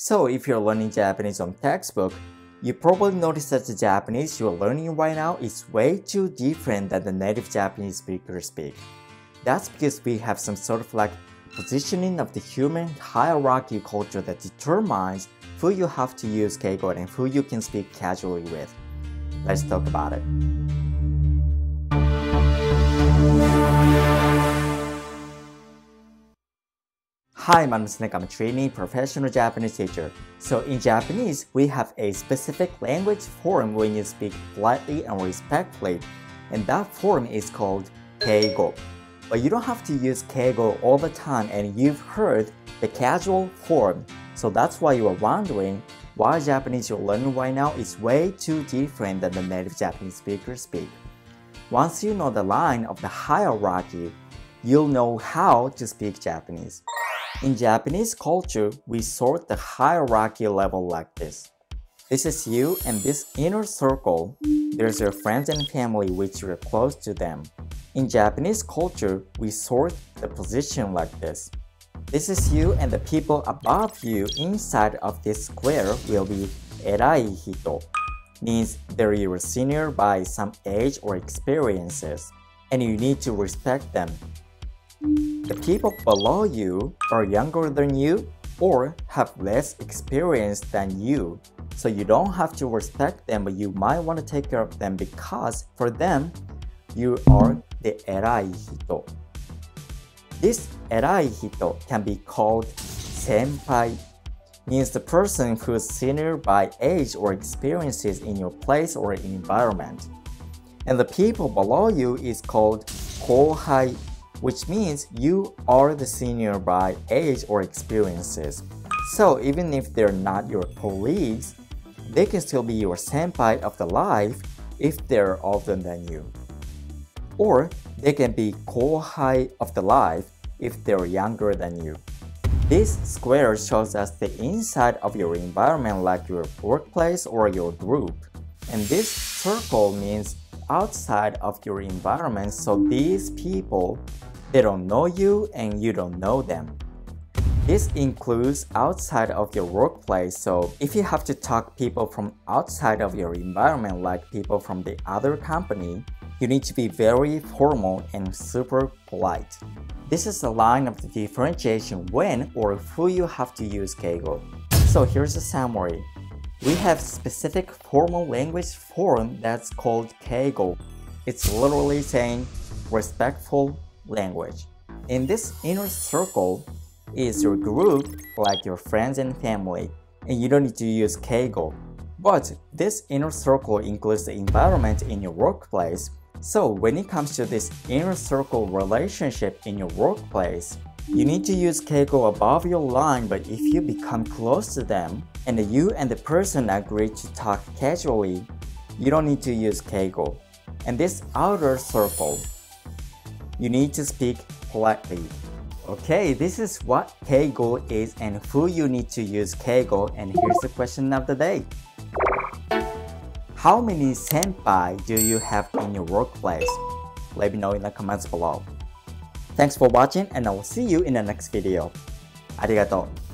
So if you're learning Japanese on textbook, you probably noticed that the Japanese you're learning right now is way too different than the native Japanese speakers speak. That's because we have some sort of like positioning of the human hierarchy culture that determines who you have to use keigo and who you can speak casually with. Let's talk about it. Hi, my name is Nick. I'm a trainee professional Japanese teacher. So in Japanese, we have a specific language form when you speak politely and respectfully, and that form is called keigo. But you don't have to use keigo all the time, and you've heard the casual form. So that's why you are wondering why Japanese you're learning right now is way too different than the native Japanese speakers speak. Once you know the line of the hierarchy, you'll know how to speak Japanese. In Japanese culture, we sort the hierarchy level like this. This is you, and this inner circle, there's your friends and family which you're close to them. In Japanese culture, we sort the position like this. This is you, and the people above you inside of this square will be erai hito. Means they're your senior by some age or experiences, and you need to respect them. The people below you are younger than you or have less experience than you, so you don't have to respect them, but you might want to take care of them because for them, you are the erai hito. This erai hito can be called senpai, means the person who is senior by age or experiences in your place or environment. And the people below you is called kohai, which means you are the senior by age or experiences. So even if they're not your colleagues, they can still be your senpai of the life if they're older than you. Or they can be kohai of the life if they're younger than you. This square shows us the inside of your environment like your workplace or your group. And this circle means outside of your environment, so these people, they don't know you and you don't know them. This includes outside of your workplace, so if you have to talk people from outside of your environment like people from the other company, you need to be very formal and super polite. This is a line of the differentiation when or who you have to use keigo. So here's a summary. We have specific formal language form that's called keigo. It's literally saying respectful language. In this inner circle is your group, like your friends and family, and you don't need to use keigo. But this inner circle includes the environment in your workplace, so when it comes to this inner circle relationship in your workplace, you need to use keigo above your line, but if you become close to them and you and the person agree to talk casually, you don't need to use keigo. And this outer circle, you need to speak politely. Okay, this is what keigo is and who you need to use keigo, and here's the question of the day. How many senpai do you have in your workplace? Let me know in the comments below. Thanks for watching, and I will see you in the next video. ありがとう。